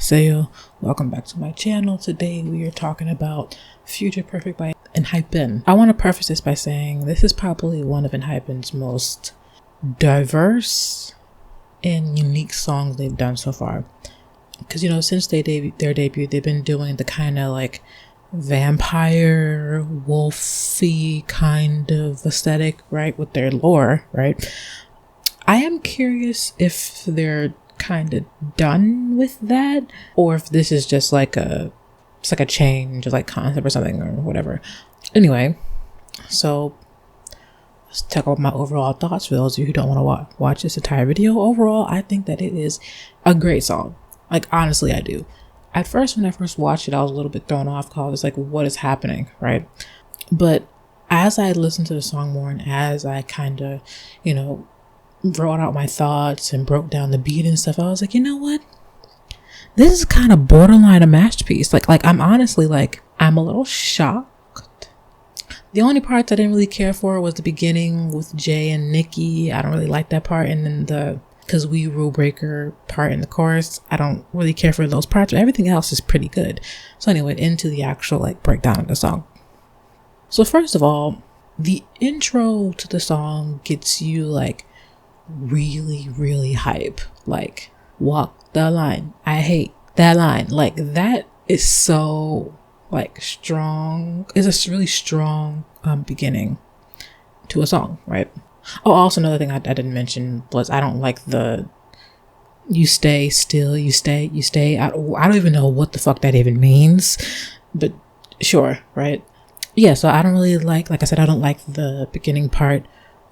Annyeonghaseyo, welcome back to my channel. Today we are talking about Future Perfect by Enhypen. I want to preface this by saying this is probably one of Enhypen's most diverse and unique songs they've done so far. Because, you know, since their debut, they've been doing the kind of like vampire, wolfy kind of aesthetic, right? With their lore, right? I am curious if they're kind of done with that, or if this is just like it's like a change of like concept or something or whatever. Anyway, so let's talk about my overall thoughts for those of you who don't want to watch this entire video. Overall, I think that it is a great song. Like, honestly, I do. At first, when I first watched it, I was a little bit thrown off because I was like, what is happening, right? But as I listened to the song more and as I kind of, you know, wrote out my thoughts and broke down the beat and stuff, I was like, you know what? This is kind of borderline a masterpiece. Like I'm honestly like, I'm a little shocked. The only parts I didn't really care for was the beginning with Jay and Nikki. I don't really like that part. And then the "Cause we rule breaker" part in the chorus, I don't really care for those parts, but everything else is pretty good. So anyway, into the actual like breakdown of the song. So first of all, the intro to the song gets you like really hype. Like, walk the line, I hate that line. Like, that is so like strong. It's a really strong beginning to a song, right? Oh, also another thing I didn't mention was I don't like the "you stay still, you stay." I don't even know what the fuck that even means, but sure, right? Yeah, so I don't really like I said, I don't like the beginning part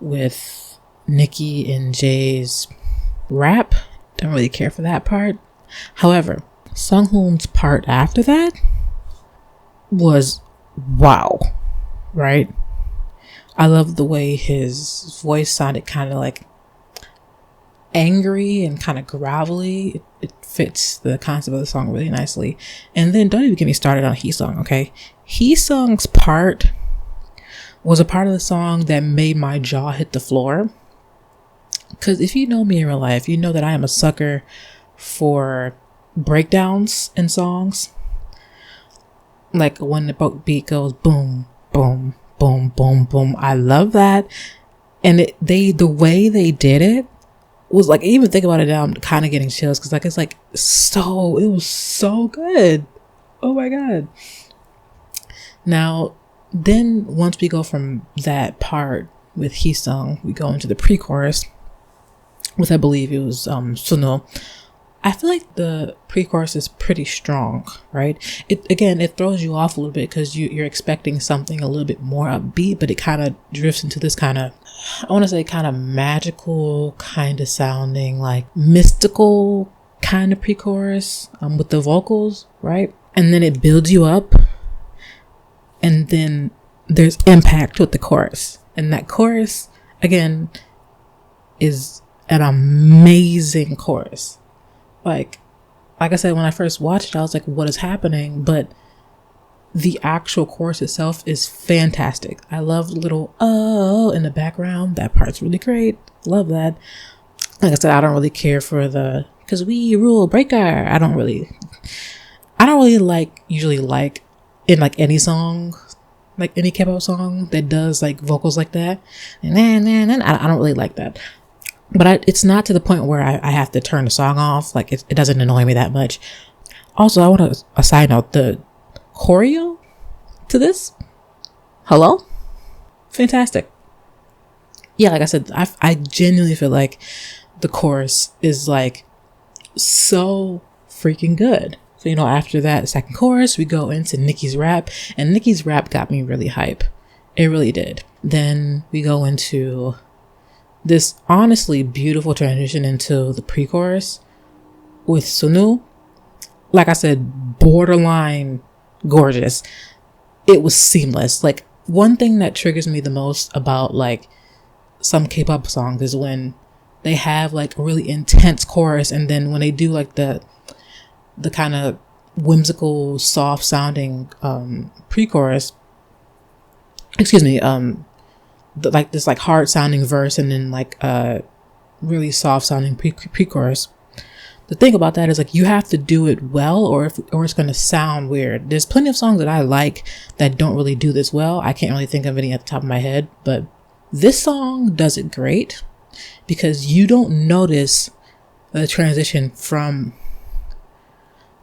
with Nikki and Jay's rap. Don't really care for that part. However, Sunghoon's part after that was wow, right? I love the way his voice sounded kind of like angry and kind of gravelly. It fits the concept of the song really nicely. And then don't even get me started on heesung, okay? Heesung's part was a part of the song that made my jaw hit the floor. Because if you know me in real life, you know that I am a sucker for breakdowns in songs. Like when the beat goes boom, boom, boom, boom, boom. I love that. And the way they did it was like, even think about it now, I'm kind of getting chills because it was so good. Oh my God. Now, then once we go from that part with heesung, we go into the pre-chorus with, I believe it was sunoo. I feel like the pre-chorus is pretty strong, right? It throws you off a little bit because you're expecting something a little bit more upbeat, but it kind of drifts into this kind of, I want to say kind of magical, kind of sounding like mystical kind of pre-chorus with the vocals, right? And then it builds you up, and then there's impact with the chorus, and that chorus again is an amazing chorus. Like I said, when I first watched it, I was like, what is happening? But the actual chorus itself is fantastic. I love the little "oh" in the background. That part's really great. Love that. Like I said, I don't really care for the "cause we rule breaker." I don't really usually like in like any song, like any kpop song that does like vocals like that. And then I don't really like that. But it's not to the point where I have to turn the song off. Like, it doesn't annoy me that much. Also, I want a side note. The choreo to this, hello? Fantastic. Yeah, like I said, I genuinely feel like the chorus is like so freaking good. So, you know, after that second chorus, we go into Nikki's rap. And Nikki's rap got me really hype. It really did. Then we go into this honestly beautiful transition into the pre-chorus with sunoo. Like I said, borderline gorgeous. It was seamless. Like, one thing that triggers me the most about like some K-pop songs is when they have like a really intense chorus, and then when they do like the kind of whimsical, soft sounding pre-chorus, like this like hard sounding verse and then like really soft sounding pre-chorus, the thing about that is like you have to do it well, or it's going to sound weird. There's plenty of songs that I like that don't really do this well. I can't really think of any at the top of my head, but this song does it great because you don't notice the transition from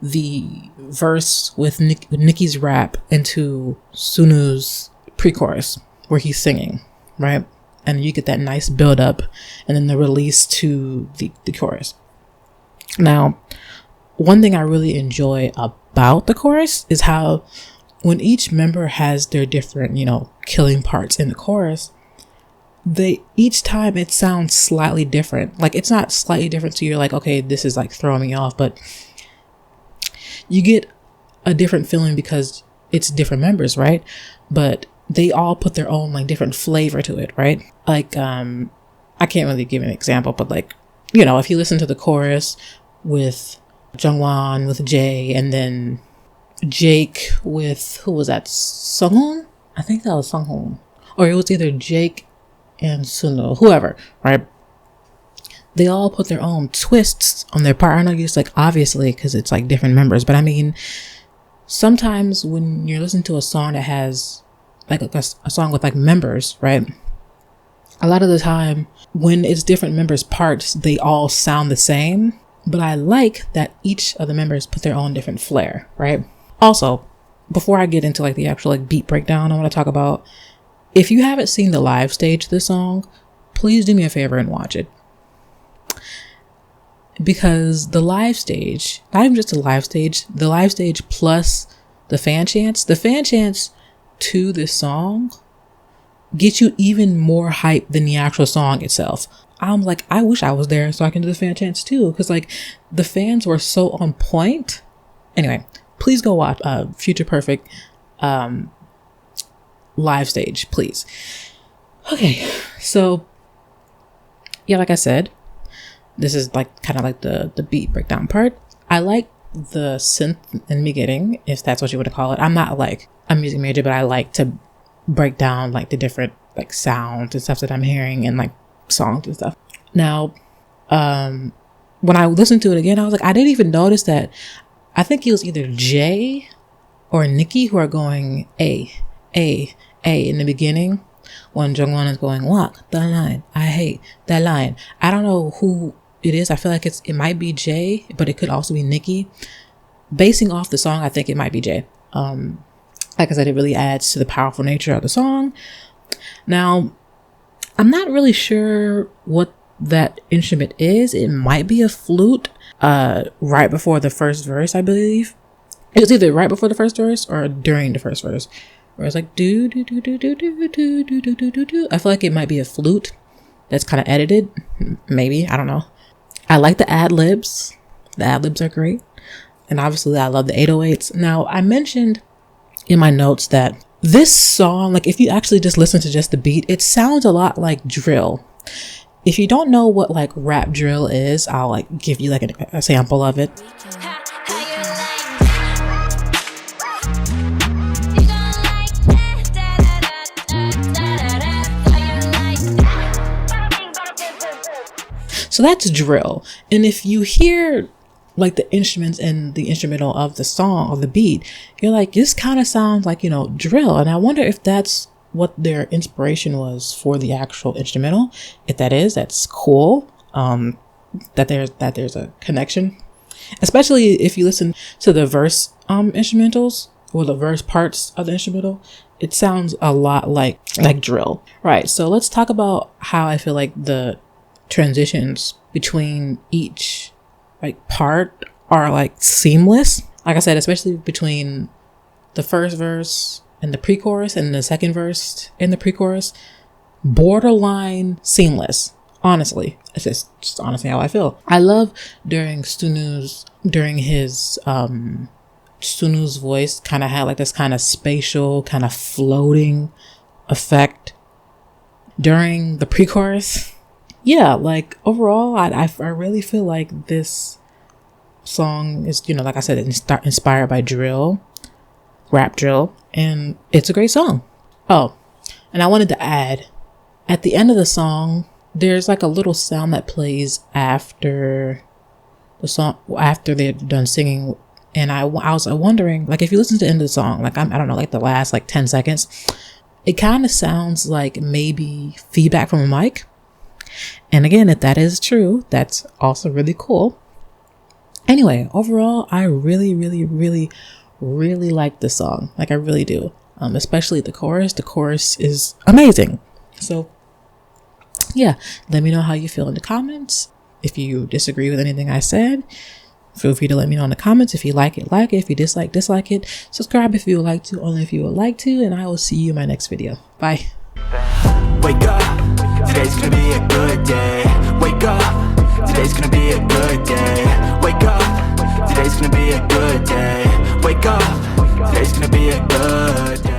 the verse with Nicki's rap into Sunoo's pre-chorus where he's singing, right? And you get that nice build up and then the release to the chorus. Now, one thing I really enjoy about the chorus is how when each member has their different, killing parts in the chorus, each time it sounds slightly different. Like it's not slightly different so you're like, okay, this is like throwing me off, but you get a different feeling because it's different members, right? But they all put their own like different flavor to it, right? Like I can't really give an example, but like, if you listen to the chorus with Jungwon with Jay and then Jake with, who was that? Sunghoon? I think that was Sunghoon. Or it was either Jake and Sunoo, whoever, right? They all put their own twists on their part. I know you just like, obviously, because it's like different members, but I mean, sometimes when you're listening to a song that has like a song with like members, right? A lot of the time when it's different members' parts, they all sound the same, but I like that each of the members put their own different flair, right? Also, before I get into like the actual like beat breakdown, I want to talk about, if you haven't seen the live stage of this song, please do me a favor and watch it. Because the live stage, not even just the live stage plus the fan chants to this song get you even more hype than the actual song itself. I'm like, I wish I was there so I can do the fan chants too, because like the fans were so on point. Anyway, please go watch Future Perfect live stage, please. Okay, so yeah, like I said, this is like kind of like the beat breakdown part. I like the synth in the beginning, if that's what you want to call it. I'm not like a music major, but I like to break down like the different like sounds and stuff that I'm hearing and like songs and stuff. Now, when I listened to it again, I was like, I didn't even notice that. I think it was either Jay or Nicki who are going A in the beginning when Jungwon is going, walk the line, I hate that line. I don't know who it is. I feel like it might be Jay, but it could also be Nicki. Basing off the song, I think it might be Jay. Like I said, it really adds to the powerful nature of the song. Now, I'm not really sure what that instrument is. It might be a flute right before the first verse, I believe. It was either right before the first verse or during the first verse, where it's like do do do do do do do do do do do. I feel like it might be a flute that's kind of edited. Maybe, I don't know. I like the ad-libs. The ad-libs are great. And obviously I love the 808s. Now, I mentioned in my notes that this song, like if you actually just listen to just the beat, it sounds a lot like drill. If you don't know what like rap drill is, I'll like give you like a sample of it. So that's drill. And if you hear like the instruments and the instrumental of the song or the beat, you're like, this kind of sounds like, drill. And I wonder if that's what their inspiration was for the actual instrumental. If that is, that's cool. That there's a connection, especially if you listen to the verse instrumentals or the verse parts of the instrumental. It sounds a lot like drill. Right. So let's talk about how I feel like the transitions between each like part are like seamless. Like I said, especially between the first verse and the pre-chorus and the second verse and the pre-chorus, borderline seamless. Honestly, it's just honestly how I feel. I love during his Sunoo's voice kind of had like this kind of spatial, kind of floating effect during the pre-chorus. Yeah, like overall, I really feel like this song is, like I said, inspired by drill, rap drill, and it's a great song. Oh, and I wanted to add, at the end of the song, there's like a little sound that plays after the song after they're done singing. And I was wondering, like, if you listen to the end of the song, like, I don't know, like the last like 10 seconds, it kind of sounds like maybe feedback from a mic. And again, if that is true, that's also really cool. Anyway, overall, I really, really, really, really like this song. Like, I really do. Especially the chorus. The chorus is amazing. So yeah, let me know how you feel in the comments. If you disagree with anything I said, feel free to let me know in the comments. If you like it, if you dislike it. Subscribe if you would like to, only if you would like to, and I will see you in my next video. Bye. Wake up, today's gonna be a good day. Wake up, today's gonna be a good day. Wake up, today's gonna be a good day. Wake up, today's gonna be a good day.